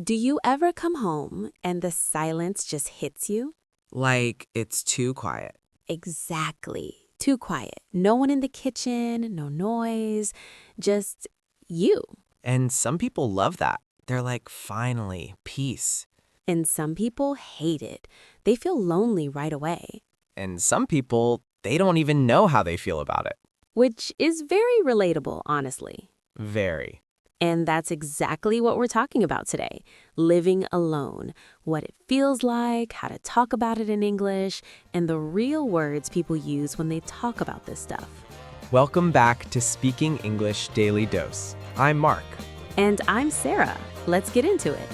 Do you ever come home and the silence just hits you? Like it's too quiet. Exactly. Too quiet. No one in the kitchen, no noise, just you. And some people love that. They're like, finally, peace. And some people hate it. They feel lonely right away, And some people, they don't even know how they feel about it. which is very relatable, honestly. Very. And that's exactly what we're talking about today. Living alone, what it feels like, how to talk about it in English, and the real words people use when they talk about this stuff. Welcome back to Speaking English Daily Dose. I'm Mark. And I'm Sarah. Let's get into it.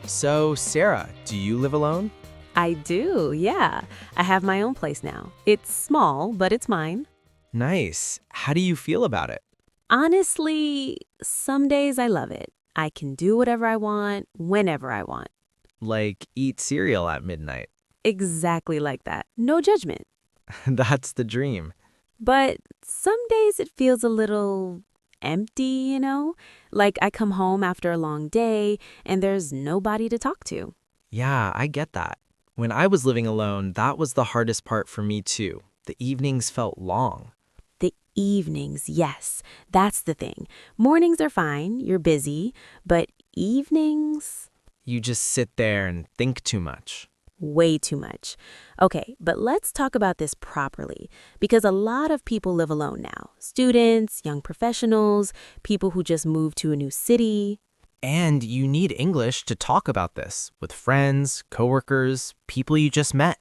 So, Sarah, do you live alone? I do, yeah. I have my own place now. It's small, but it's mine. Nice. How do you feel about it? Honestly, some days I love it. I can do whatever I want, whenever I want. Like eat cereal at midnight. Exactly like that. No judgment. That's the dream. But some days it feels a little empty, Like I come home after a long day and there's nobody to talk to. Yeah, I get that. When I was living alone, that was the hardest part for me too. The evenings felt long. The evenings, yes, that's the thing. Mornings are fine, you're busy, but evenings, You just sit there and think too much. way too much. Okay, but let's talk about this properly because a lot of people live alone now. Students, young professionals, people who just moved to a new city. And you need English to talk about this with friends, coworkers, people you just met.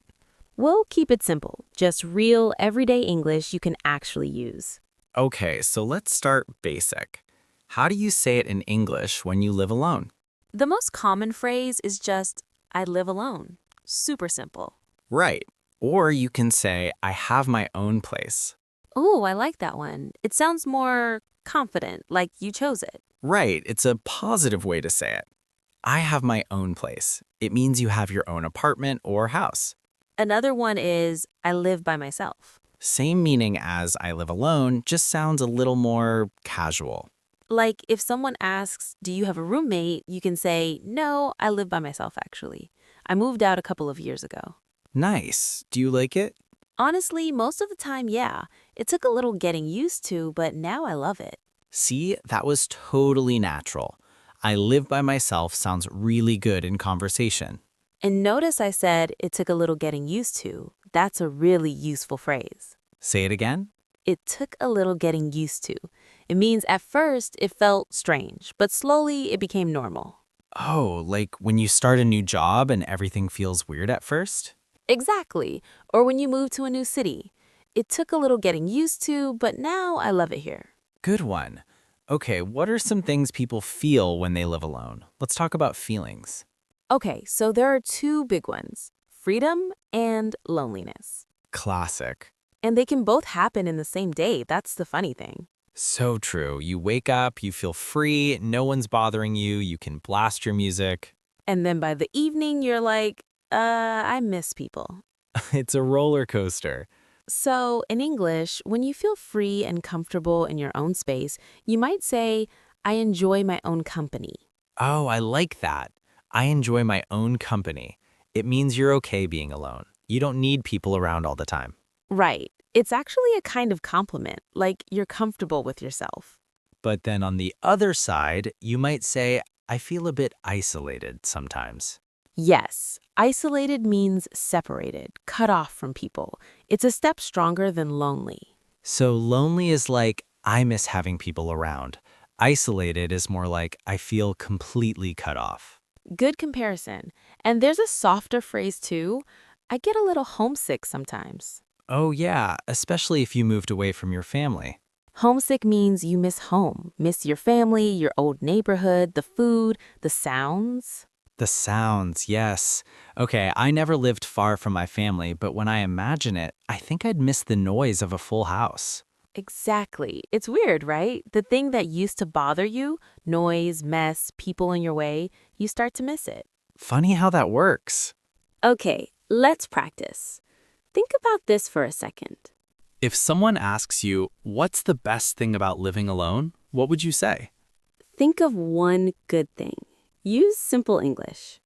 We'll keep it simple, just real, everyday English you can actually use. Okay, so let's start basic. How do you say it in English when you live alone? The most common phrase is just, I live alone. Super simple. Right. Or you can say, I have my own place. Ooh, I like that one. It sounds more confident, like you chose it. Right, it's a positive way to say it. I have my own place. It means you have your own apartment or house. Another one is, I live by myself. Same meaning as I live alone, just sounds a little more casual. Like if someone asks, do you have a roommate? You can say, no, I live by myself actually. I moved out a couple of years ago. Nice. Do you like it? Honestly, most of the time, yeah. It took a little getting used to, but now I love it. See, that was totally natural. I live by myself sounds really good in conversation. And notice I said it took a little getting used to. That's a really useful phrase. Say it again. It took a little getting used to. It means at first it felt strange, but slowly it became normal. Oh, like when you start a new job and everything feels weird at first? Exactly. Or when you move to a new city. It took a little getting used to, but now I love it here. Good one. Okay, what are some things people feel when they live alone? Let's talk about feelings. Okay, so there are two big ones, freedom and loneliness. Classic. And they can both happen in the same day. That's the funny thing. So true. You wake up, you feel free, no one's bothering you, you can blast your music. And then by the evening, you're like, I miss people. It's a roller coaster. So in English, when you feel free and comfortable in your own space, you might say, I enjoy my own company. Oh, I like that. I enjoy my own company. It means you're okay being alone. You don't need people around all the time. Right. It's actually a kind of compliment, like you're comfortable with yourself. But then on the other side, you might say, I feel a bit isolated sometimes. Yes, isolated means separated, cut off from people. It's a step stronger than lonely. So lonely is like, I miss having people around. Isolated is more like, I feel completely cut off. Good comparison. And there's a softer phrase too. I get a little homesick sometimes. Oh yeah, especially if you moved away from your family. Homesick means you miss home, miss your family, your old neighborhood, the food, the sounds. The sounds, yes. Okay, I never lived far from my family, but when I imagine it, I think I'd miss the noise of a full house. Exactly. It's weird, right? The thing that used to bother you, noise, mess, people in your way, you start to miss it. Funny how that works. Okay, let's practice. Think about this for a second. If someone asks you, what's the best thing about living alone, what would you say? Think of one good thing. Use simple English.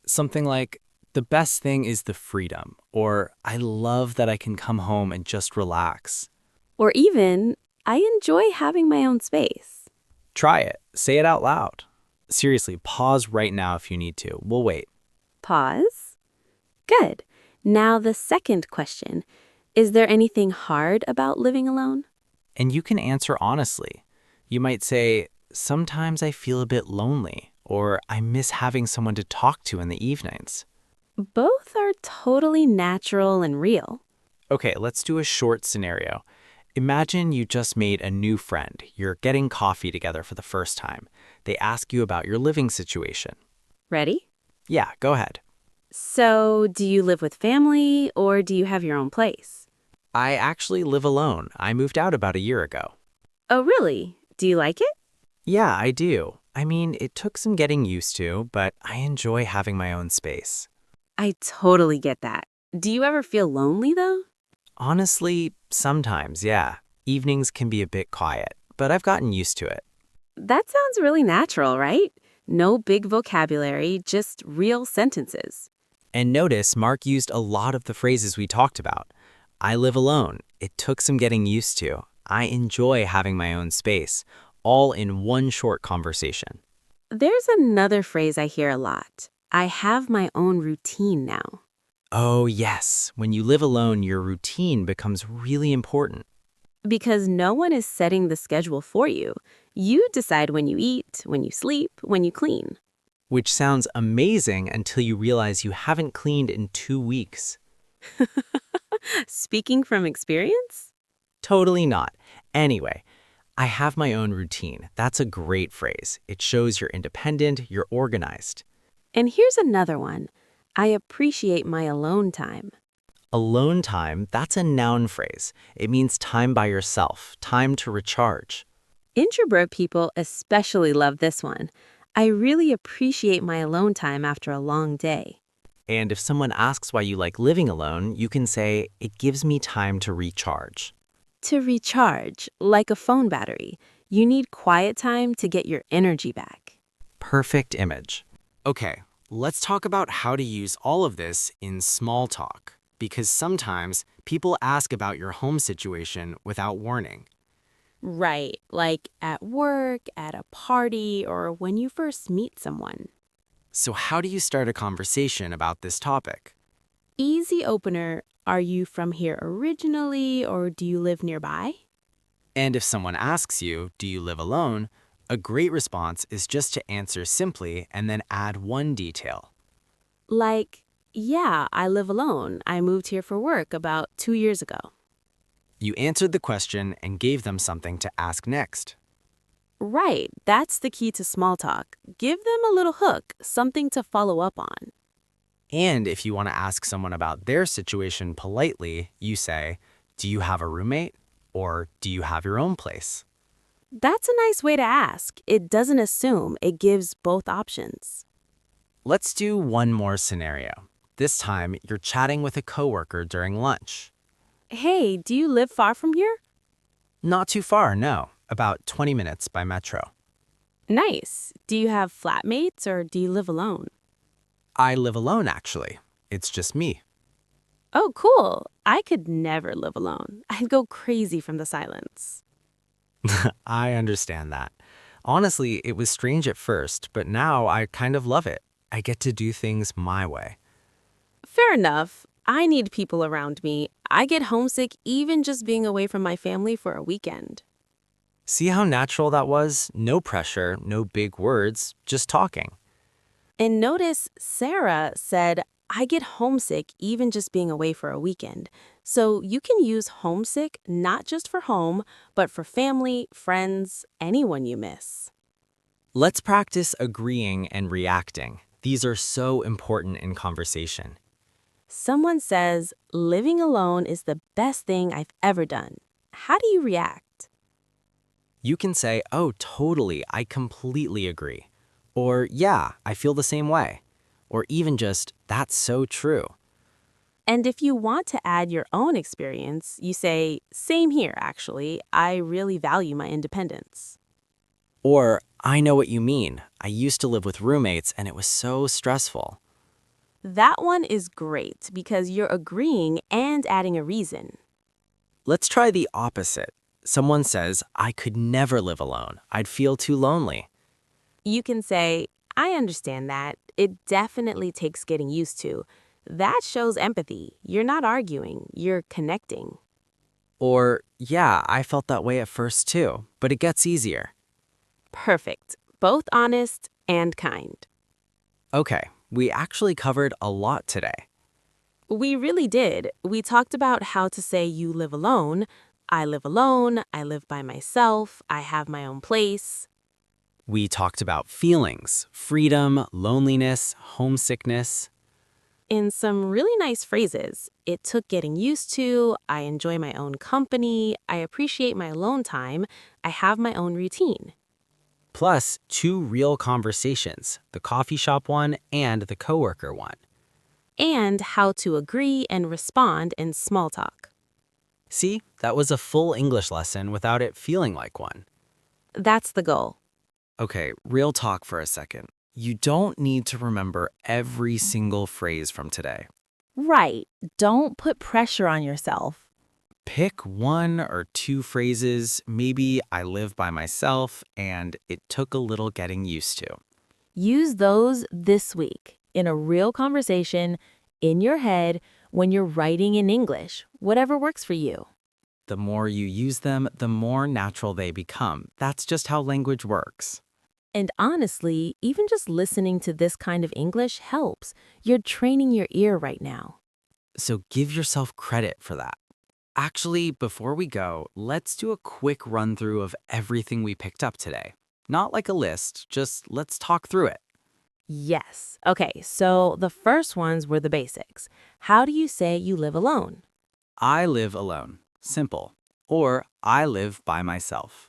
Something like, the best thing is the freedom, or I love that I can come home and just relax. Or even, I enjoy having my own space. Try it. Say it out loud. Seriously, pause right now if you need to. We'll wait. Pause. Good. Now the second question. Is there anything hard about living alone? And you can answer honestly. You might say, sometimes I feel a bit lonely, or I miss having someone to talk to in the evenings. Both are totally natural and real. Okay, let's do a short scenario. Imagine you just made a new friend. You're getting coffee together for the first time. They ask you about your living situation. Ready? Yeah, go ahead. So, do you live with family or do you have your own place? I actually live alone. I moved out about a year ago. Oh, really? Do you like it? Yeah, I do. I mean, it took some getting used to, but I enjoy having my own space. I totally get that. Do you ever feel lonely, though? Honestly, sometimes, yeah. Evenings can be a bit quiet, but I've gotten used to it. That sounds really natural, right? No big vocabulary, just real sentences. And notice Mark used a lot of the phrases we talked about. I live alone. It took some getting used to. I enjoy having my own space, all in one short conversation. There's another phrase I hear a lot. I have my own routine now. Oh, yes. When you live alone, your routine becomes really important. Because no one is setting the schedule for you. You decide when you eat, when you sleep, when you clean. Which sounds amazing until you realize you haven't cleaned in 2 weeks. Speaking from experience? Totally not. Anyway, I have my own routine. That's a great phrase. It shows you're independent, you're organized. And here's another one. I appreciate my alone time. Alone time, that's a noun phrase. It means time by yourself, time to recharge. Introvert people especially love this one. I really appreciate my alone time after a long day. And if someone asks why you like living alone, you can say, it gives me time to recharge. To recharge, like a phone battery, you need quiet time to get your energy back. Perfect image. Okay, let's talk about how to use all of this in small talk, because sometimes people ask about your home situation without warning. Right, like at work, at a party, or when you first meet someone. So how do you start a conversation about this topic? Easy opener, are you from here originally or do you live nearby? And if someone asks you, do you live alone? A great response is just to answer simply and then add one detail. Like, yeah, I live alone. I moved here for work about 2 years ago. You answered the question and gave them something to ask next. Right, that's the key to small talk. Give them a little hook, something to follow up on. And if you want to ask someone about their situation politely, you say, do you have a roommate? Or do you have your own place? That's a nice way to ask. It doesn't assume, it gives both options. Let's do one more scenario. This time, you're chatting with a coworker during lunch. Hey, do you live far from here? Not too far, no. About 20 minutes by metro. Nice. Do you have flatmates or do you live alone? I live alone, actually. It's just me. Oh, cool. I could never live alone. I'd go crazy from the silence. I understand that. Honestly, it was strange at first, but now I kind of love it. I get to do things my way. Fair enough. I need people around me. I get homesick even just being away from my family for a weekend. See how natural that was? No pressure, no big words, just talking. And notice Sarah said, I get homesick even just being away for a weekend. So you can use homesick not just for home, but for family, friends, anyone you miss. Let's practice agreeing and reacting. These are so important in conversation. Someone says, living alone is the best thing I've ever done. How do you react? You can say, oh, totally, I completely agree. Or, yeah, I feel the same way. Or even just, that's so true. And if you want to add your own experience, you say, same here, actually. I really value my independence. Or, I know what you mean. I used to live with roommates and it was so stressful. That one is great because you're agreeing and adding a reason. Let's try the opposite. Someone says, I could never live alone. I'd feel too lonely. You can say, I understand that. It definitely takes getting used to. That shows empathy. You're not arguing, you're connecting. Or, yeah, I felt that way at first too, but it gets easier. Perfect. Both honest and kind. Okay, we actually covered a lot today. We really did. We talked about how to say you live alone, I live by myself, I have my own place. We talked about feelings, freedom, loneliness, homesickness. In some really nice phrases, it took getting used to, I enjoy my own company, I appreciate my alone time, I have my own routine. Plus, 2 real conversations, the coffee shop one and the coworker one. And how to agree and respond in small talk. See, that was a full English lesson without it feeling like one. That's the goal. Okay, real talk for a second. You don't need to remember every single phrase from today. Right. Don't put pressure on yourself. Pick 1 or 2 phrases, maybe I live by myself and it took a little getting used to. Use those this week in a real conversation, in your head, when you're writing in English, whatever works for you. The more you use them, the more natural they become. That's just how language works. And honestly, even just listening to this kind of English helps. You're training your ear right now. So give yourself credit for that. Actually, before we go, let's do a quick run through of everything we picked up today. Not like a list, just let's talk through it. Yes. Okay, so the first ones were the basics. How do you say you live alone? I live alone. Simple. Or I live by myself.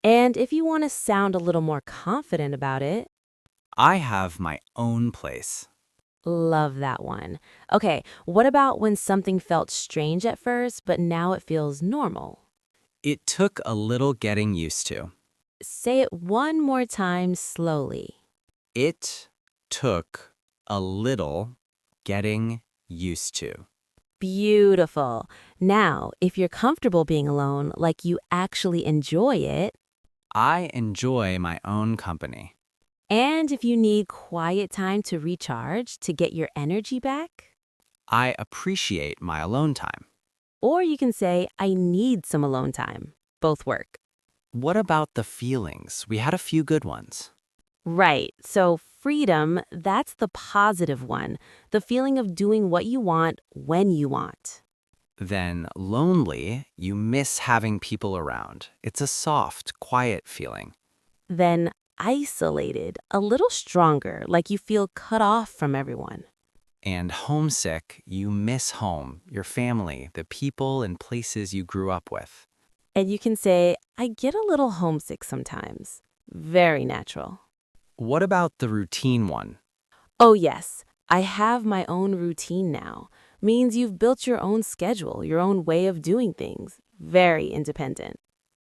And if you want to sound a little more confident about it, I have my own place. love that one. Okay, what about when something felt strange at first, but now it feels normal? It took a little getting used to. Say it one more time slowly. It took a little getting used to. Beautiful. Now, if you're comfortable being alone, like you actually enjoy it, I enjoy my own company. and if you need quiet time to recharge, to get your energy back, I appreciate my alone time. or you can say, I need some alone time. Both work. What about the feelings? We had a few good ones. Right. So freedom, that's the positive one. The feeling of doing what you want when you want. Then lonely, you miss having people around. It's a soft, quiet feeling. Then isolated, a little stronger, like you feel cut off from everyone. And homesick, you miss home, your family, the people and places you grew up with. And you can say, I get a little homesick sometimes. Very natural. What about the routine one? Oh, yes, I have my own routine now. Means you've built your own schedule, your own way of doing things. Very independent.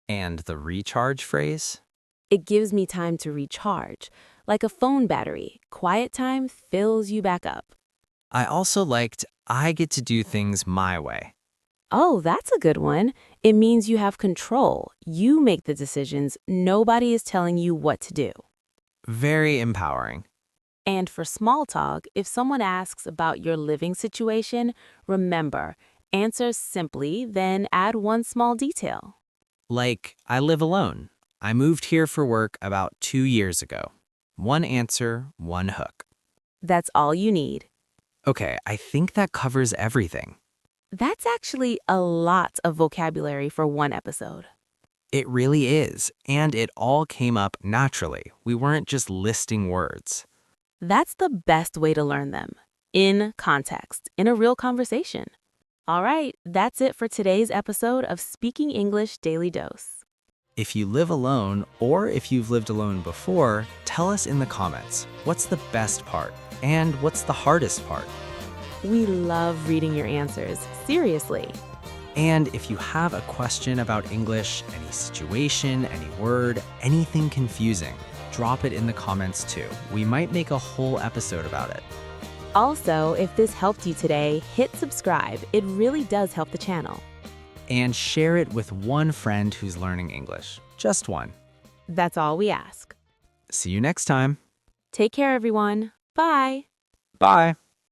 And the recharge phrase? It gives me time to recharge. Like a phone battery, quiet time fills you back up. I also liked, I get to do things my way. Oh, that's a good one. It means you have control. You make the decisions. Nobody is telling you what to do. Very empowering. And for small talk, if someone asks about your living situation, remember, answer simply, then add one small detail. Like, I live alone. I moved here for work about 2 years ago. One answer, one hook. That's all you need. Okay, I think that covers everything. That's actually a lot of vocabulary for one episode. It really is, and it all came up naturally. We weren't just listing words. That's the best way to learn them. In context, in a real conversation. All right, that's it for today's episode of Speaking English Daily Dose. If you live alone, or if you've lived alone before, tell us in the comments, what's the best part? And what's the hardest part? We love reading your answers. Seriously. And if you have a question about English, any situation, any word, anything confusing, drop it in the comments too. We might make a whole episode about it. Also, if this helped you today, hit subscribe. It really does help the channel. And share it with one friend who's learning English. Just one. That's all we ask. See you next time. Take care, everyone. Bye. Bye.